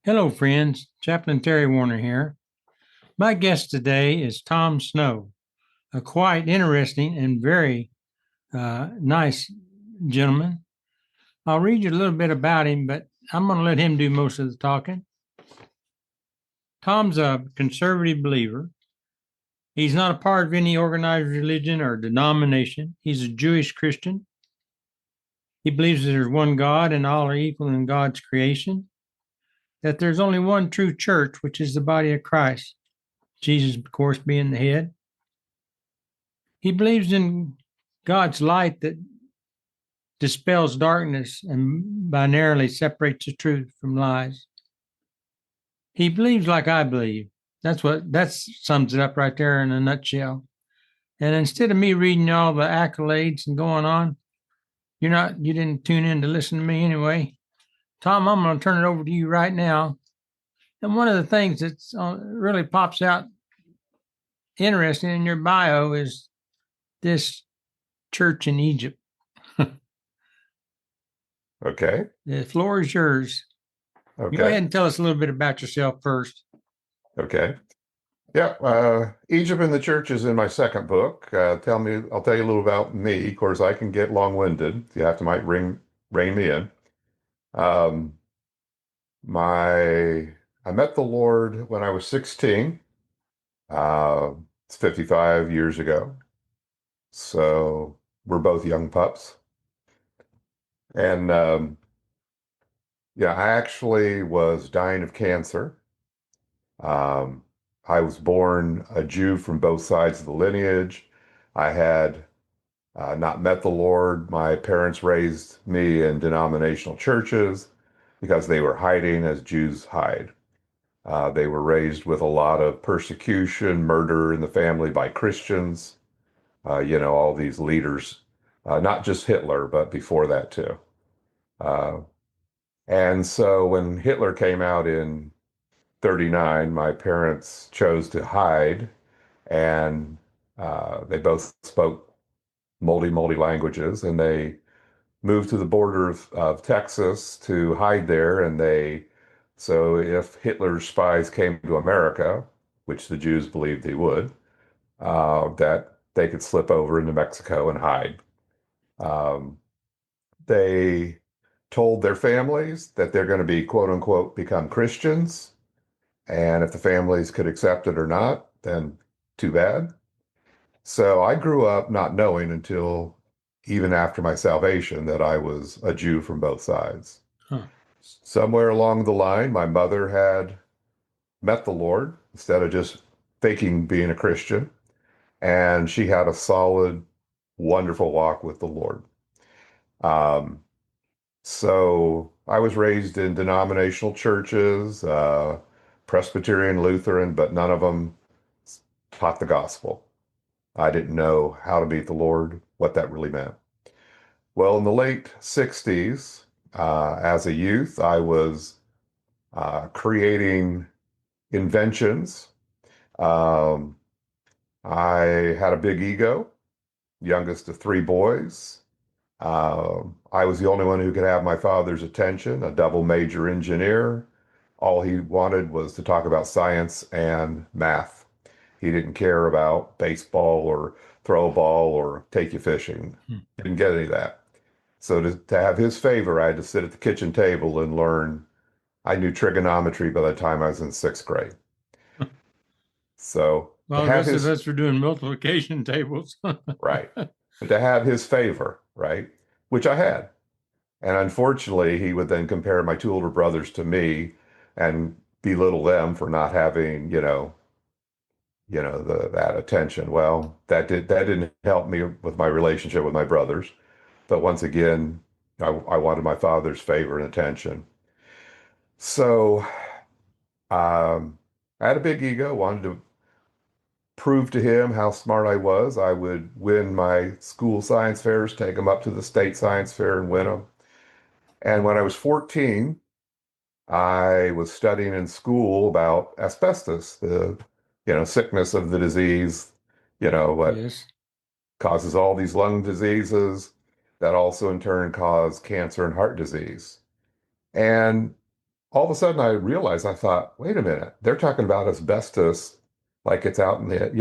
Hello, friends. Chaplain Terry Warner here. My guest today is Tom Snow, a quite interesting and very nice gentleman. I'll read you a little bit about him, but I'm going to let him do most of the talking. Tom's a conservative believer. He's not a part of any organized religion or denomination. He's a Jewish Christian. He believes that there's one God and all are equal in God's creation, that there's only one true church, which is the body of Christ, Jesus, of course, being the head. He believes in God's light that dispels darkness and binarily separates the truth from lies. He believes like I believe. That sums it up right there in a nutshell. And instead of me reading all the accolades and going on, you didn't tune in to listen to me anyway. Tom, I'm going to turn it over to you right now. And one of the things that really pops out interesting in your bio is this church in Egypt. Okay. The floor is yours. Okay. Go ahead and tell us a little bit about yourself first. Okay. Yeah. Egypt in the Church is in my second book. I'll tell you a little about me. Of course, I can get long-winded. You have to rein me in. Um, I met the Lord when I was 16. It's 55 years ago. So we're both young pups. And yeah, I actually was dying of cancer. Um, I was born a Jew from both sides of the lineage. I had not met the Lord. My parents raised me in denominational churches because they were hiding as Jews hide. They were raised with a lot of persecution, murder in the family by Christians, all these leaders, not just Hitler, but before that too. Uh, and so when Hitler came out in 39, my parents chose to hide, and they both spoke multi languages, and they moved to the border of Texas to hide there. So if Hitler's spies came to America, which the Jews believed they would, that they could slip over into Mexico and hide. Um, they told their families that they're going to be, quote unquote, become Christians. And if the families could accept it or not, then too bad. So I grew up not knowing until even after my salvation that I was a Jew from both sides. Huh. Somewhere along the line, my mother had met the Lord instead of just faking being a Christian. And she had a solid, wonderful walk with the Lord. Um, so I was raised in denominational churches, Presbyterian, Lutheran, but none of them taught the gospel. I didn't know how to meet the Lord, what that really meant. Well, in the late 60s, as a youth, I was creating inventions. Um, I had a big ego, youngest of three boys. I was the only one who could have my father's attention, a double major engineer. All he wanted was to talk about science and math. He didn't care about baseball or throw a ball or take you fishing. Didn't get any of that. So to have his favor, I had to sit at the kitchen table and learn. I knew trigonometry by the time I was in sixth grade. So to Well, the have rest of his, us were doing multiplication tables. right, and to have his favor, right, which I had. And unfortunately, he would then compare my two older brothers to me and belittle them for not having, that attention. Well, that didn't help me with my relationship with my brothers. But once again, I wanted my father's favor and attention. So I had a big ego, wanted to prove to him how smart I was. I would win my school science fairs, take him up to the state science fair and win them. And when I was 14, I was studying in school about asbestos, the, sickness of the disease, what Yes. causes all these lung diseases that also in turn cause cancer and heart disease. And all of a sudden I realized, I thought, wait a minute, they're talking about asbestos like it's out in the,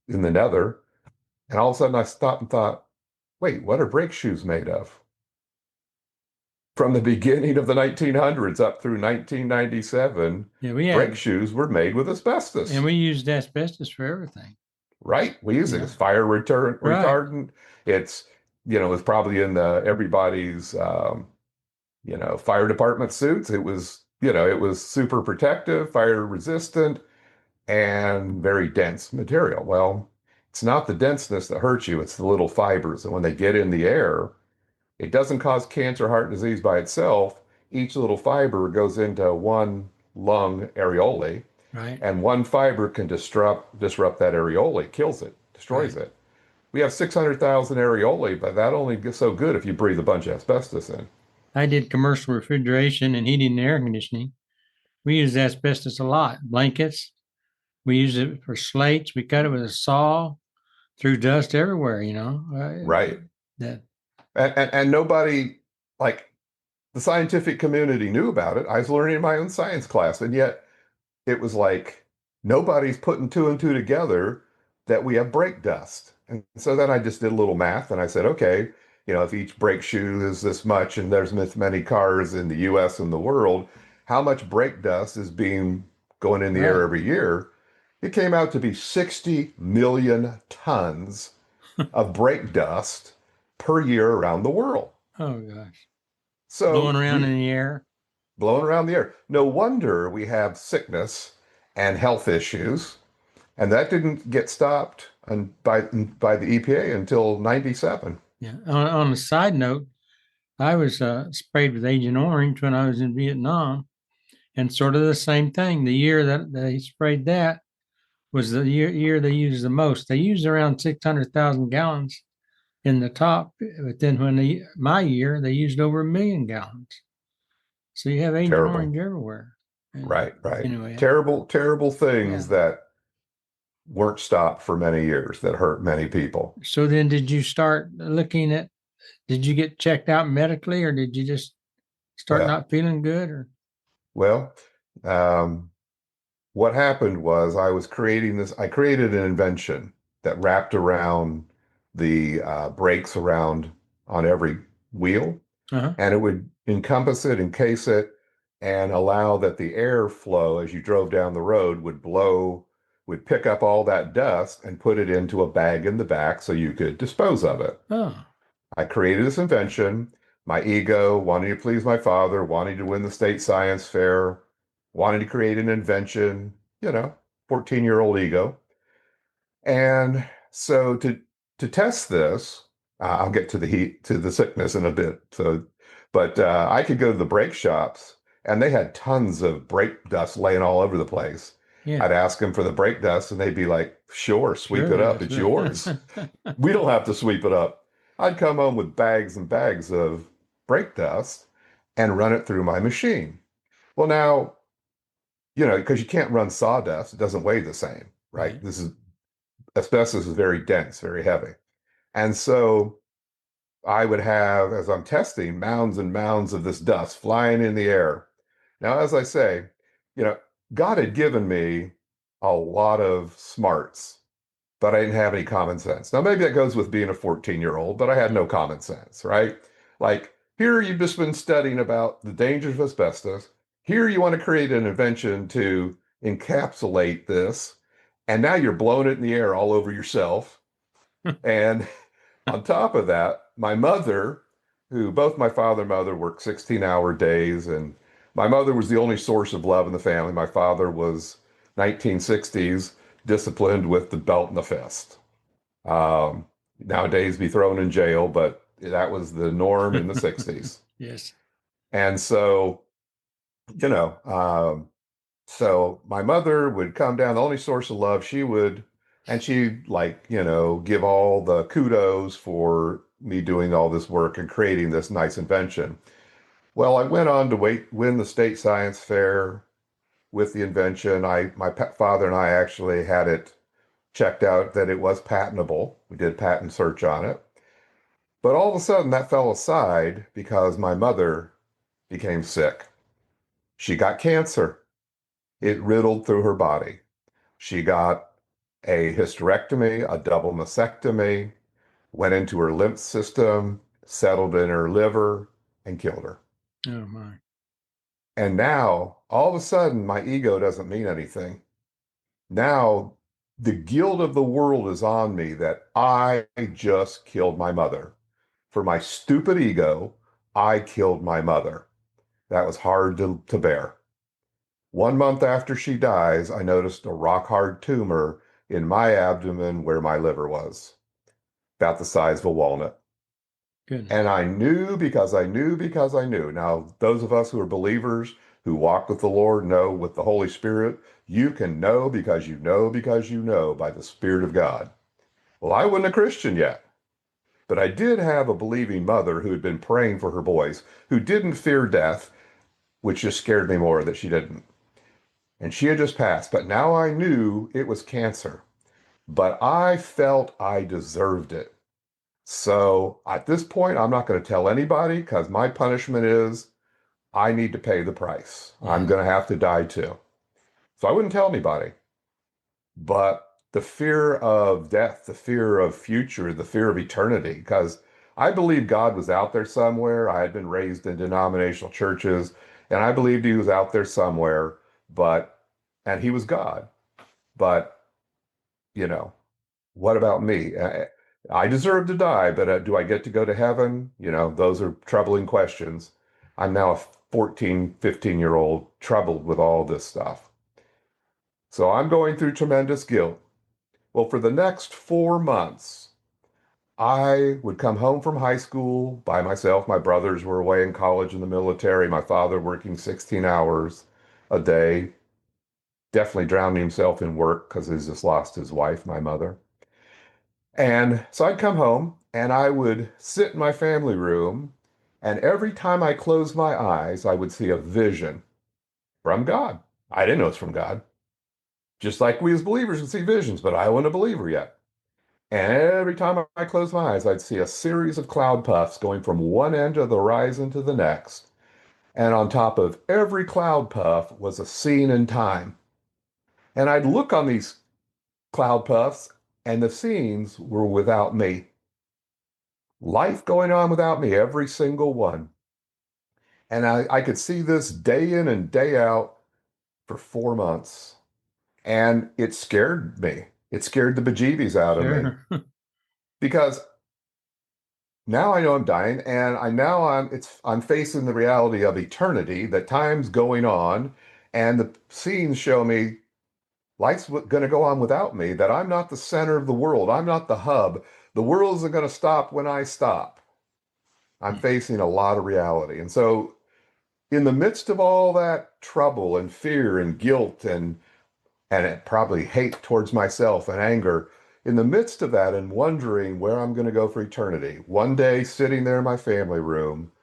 in the nether. And all of a sudden I stopped and thought, wait, what are brake shoes made of? From the beginning of the 1900s up through 1997, Yeah, we brake had, shoes were made with and asbestos, we used asbestos for everything. right? We use it Yeah, as fire right, retardant. It's, it's probably in everybody's, fire department suits. It was, it was super protective, fire resistant, and very dense material. Well, it's not the denseness that hurts you, it's the little fibers. And when they get in the air, it doesn't cause cancer, heart disease by itself. Each little fiber goes into one lung areole, right, and one fiber can disrupt that areole, kills it, right. destroys it. We have 600,000 areole, but that only gets so good if you breathe a bunch of asbestos in. I did commercial refrigeration and heating and air conditioning. We used asbestos a lot. Blankets. We use it for slates. We cut it with a saw, threw dust everywhere. Right. That And nobody, like, the scientific community knew about it. I was learning in my own science class, and yet it was like nobody's putting two and two together that we have brake dust. And so then I just did a little math and I said, okay, if each brake shoe is this much and there's this many cars in the US and the world, how much brake dust is being going in the air right. every year? It came out to be 60 million tons of brake dust per year around the world. Oh gosh, blowing So around in we the air. blowing around the air. No wonder we have sickness and health issues. And that didn't get stopped by the EPA until 97. Yeah. On a side note, I was sprayed with Agent Orange when I was in Vietnam, and sort of the same thing. The year that they sprayed that was the year they used the most. They used around 600,000 gallons in the top, but then my year they used over 1 million gallons. So you have Agent Terrible. Orange everywhere. And Right, right. anyway, Terrible, terrible yeah. things that weren't stopped for many years that hurt many people. So then, did you start looking at? Did you get checked out medically, or did you just start Well, not feeling good? Or well, um, what happened was I created an invention that wrapped around the brakes around on every wheel, uh-huh. and it would encompass it, encase it, and allow that the air flow as you drove down the road would pick up all that dust and put it into a bag in the back so you could dispose of it. Oh, I created this invention. My ego, wanting to please my father, wanting to win the state science fair, wanting to create an invention, 14-year-old ego. And so to test this, I'll get to the sickness in a bit. So, but I could go to the brake shops, and they had tons of brake dust laying all over the place. yeah, I'd ask them for the brake dust, and they'd be like, "Sure, sweep it sure, up. that's It's right. yours. We don't have to sweep it up." I'd come home with bags and bags of brake dust and run it through my machine. Well, now, because you can't run sawdust, it doesn't weigh the same, right? Right. This is asbestos is very dense, very heavy. And so I would have, as I'm testing, mounds and mounds of this dust flying in the air. Now, as I say, you know, God had given me a lot of smarts, but I didn't have any common sense. Now, maybe that goes with being a 14-year-old, but I had no common sense, right? Like, here you've just been studying about the dangers of asbestos. Here you want to create an invention to encapsulate this, and now you're blowing it in the air all over yourself. And on top of that, my mother, who both my father and mother worked 16-hour days, and my mother was the only source of love in the family. My father was 1960s disciplined with the belt and the fist. Um, Nowadays, be thrown in jail, but that was the norm in the 60s. Yes. And so, you know, so my mother would come down, the only source of love and she'd like, give all the kudos for me doing all this work and creating this nice invention. Well, I went on to win the state science fair with the invention. My father and I actually had it checked out that it was patentable. We did patent search on it. But all of a sudden that fell aside because my mother became sick. She got cancer. It riddled through her body. She got a hysterectomy, a double mastectomy, went into her lymph system, settled in her liver, and killed her. Oh my. And now, all of a sudden, my ego doesn't mean anything. Now, the guilt of the world is on me that I just killed my mother. For my stupid ego, I killed my mother. That was hard to bear. 1 month after she dies, I noticed a rock hard tumor in my abdomen where my liver was, about the size of a walnut. Goodness. And I knew because I knew because I knew. Now, those of us who are believers, who walk with the Lord, know with the Holy Spirit, you can know because you know because you know by the Spirit of God. Well, I wasn't a Christian yet, but I did have a believing mother who had been praying for her boys, who didn't fear death, which just scared me more that she didn't. And she had just passed, but now I knew it was cancer. But I felt I deserved it. So at this point, I'm not going to tell anybody because my punishment is I need to pay the price. I'm going to have to die too. So I wouldn't tell anybody. But the fear of death, the fear of future, the fear of eternity, because I believe God was out there somewhere. I had been raised in denominational churches, and I believed he was out there somewhere, and he was God. But, you know, what about me? I deserve to die, but do I get to go to heaven? Those are troubling questions. I'm now a 14, 15-year-old troubled with all this stuff. So I'm going through tremendous guilt. Well, for the next 4 months, I would come home from high school by myself. My brothers were away in college in the military. My father working 16 hours a day, definitely drowning himself in work because he's just lost his wife, my mother. And so I'd come home and I would sit in my family room, and every time I closed my eyes, I would see a vision from God. I didn't know it's from God. Just like we as believers can see visions, but I wasn't a believer yet. And every time I closed my eyes, I'd see a series of cloud puffs going from one end of the horizon to the next. And on top of every cloud puff was a scene in time. And I'd look on these cloud puffs, and the scenes were without me. Life going on without me, every single one. And I could see this day in and day out for 4 months. And it scared me. It scared the bejeebies out of me Sure. because now I know I'm dying, and I'm facing the reality of eternity, that time's going on, and the scenes show me life's going to go on without me, that I'm not the center of the world. I'm not the hub. The world isn't going to stop when I stop. I'm facing a lot of reality. And so in the midst of all that trouble and fear and guilt and probably hate towards myself and anger, in the midst of that and wondering where I'm going to go for eternity, one day sitting there in my family room,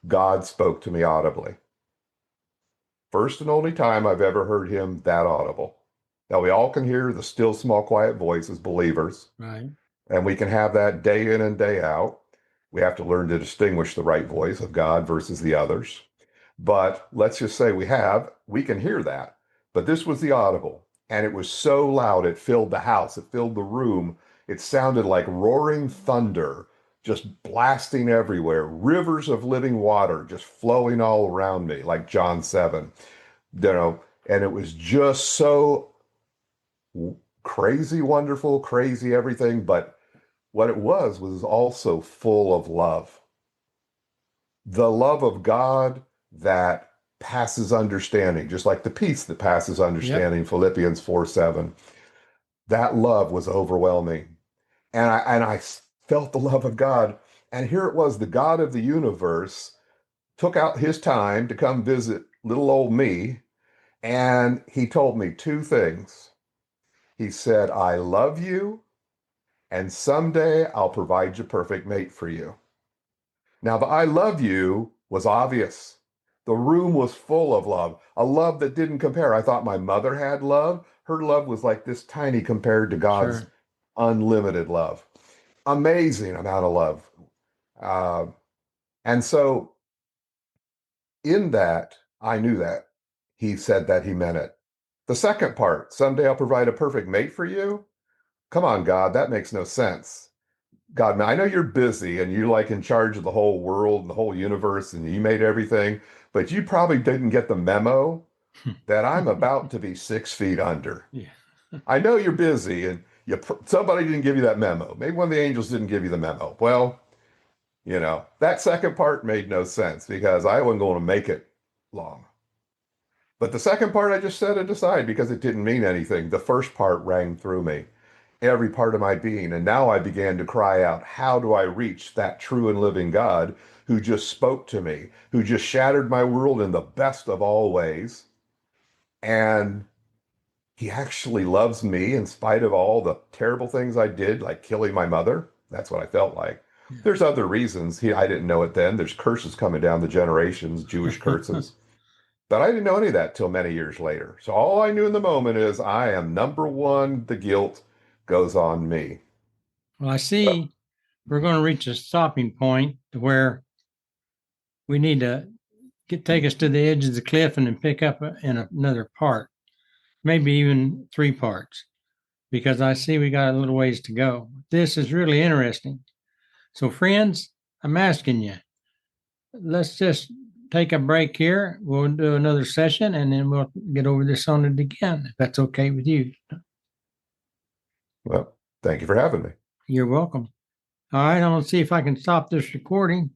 God spoke to me audibly. First and only time I've ever heard him that audible. Now we all can hear the still small quiet voice as believers, Right. and we can have that day in and day out. We have to learn to distinguish the right voice of God versus the others. But let's just say we can hear that. But this was the audible, and it was so loud it filled the house, it filled the room. It sounded like roaring thunder, just blasting everywhere, rivers of living water just flowing all around me, like John 7. And it was just so crazy, wonderful, crazy everything. But what it was also full of love. The love of God that passes understanding, just like the peace that passes Yep. understanding, Philippians 4:7. That love was overwhelming. And I felt the love of God. And here it was, the God of the universe took out his time to come visit little old me. And he told me two things. He said, I love you, and someday I'll provide your perfect mate for you. Now, the I love you was obvious. The room was full of love, a love that didn't compare. I thought my mother had love. Her love was like this tiny compared to God's Sure. unlimited love. Amazing amount of love. Uh, and so, in that, I knew that. he said that he meant it. The second part, someday I'll provide a perfect mate for you. Come on, God, that makes no sense. God, man, I know you're busy and you're like in charge of the whole world and the whole universe and you made everything, but you probably didn't get the memo that I'm about to be 6 feet under. Yeah. I know you're busy and somebody didn't give you that memo. Maybe one of the angels didn't give you the memo. Well, that second part made no sense because I wasn't going to make it long. But the second part, I just set it aside because it didn't mean anything. The first part rang through me, every part of my being. And now I began to cry out, how do I reach that true and living God who just spoke to me, who just shattered my world in the best of all ways? And he actually loves me in spite of all the terrible things I did, like killing my mother. That's what I felt like. There's other reasons. I didn't know it then. There's curses coming down the generations, Jewish curses. But I didn't know any of that till many years later. So all I knew in the moment is I am number one. The guilt goes on me. Well, I see we're going to reach a stopping point where we need to take us to the edge of the cliff and then pick up in another part, maybe even 3 parts, because I see we got a little ways to go. This is really interesting. So, friends, I'm asking you, let's just take a break here. We'll do another session and then we'll get over this on it again, if that's okay with you. Well, thank you for having me. You're welcome. All right, I'm going to see if I can stop this recording.